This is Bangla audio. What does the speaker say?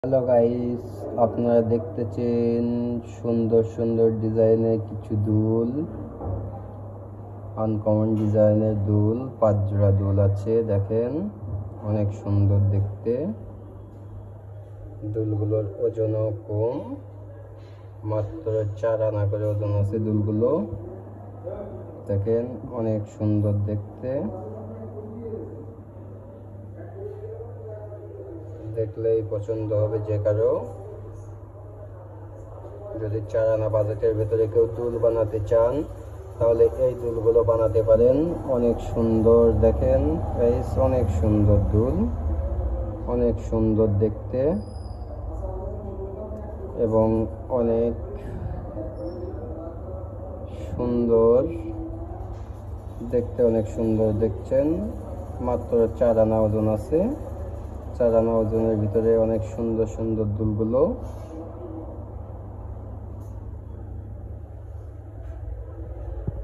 হ্যালো গাইস, আপনারা দেখতেছেন সুন্দর সুন্দর ডিজাইনের কিছু দুল, আনকমন ডিজাইনের দুল। 5 জোড়া দুল আছে, দেখেন অনেক সুন্দর দেখতে। দুলগুলোর ওজনও কম, মাত্র 4 আনা করে ওজন আছে দুলগুলো। দেখেন অনেক সুন্দর দেখতে, দেখলেই পছন্দ হবে যে কারো। যদি 4 আনা বাজেটের ভেতরে কেউ দুল বানাতে চান তাহলে এই দুলগুলো বানাতে পারেন। অনেক সুন্দর দেখেন গাইস, অনেক সুন্দর দুল, অনেক সুন্দর দেখতে এবং অনেক সুন্দর দেখতে, অনেক সুন্দর দেখছেন। মাত্র 4 আনা ওজন আছে। 4 আনা ওজনের ভিতরে অনেক সুন্দর সুন্দর দুলগুলো।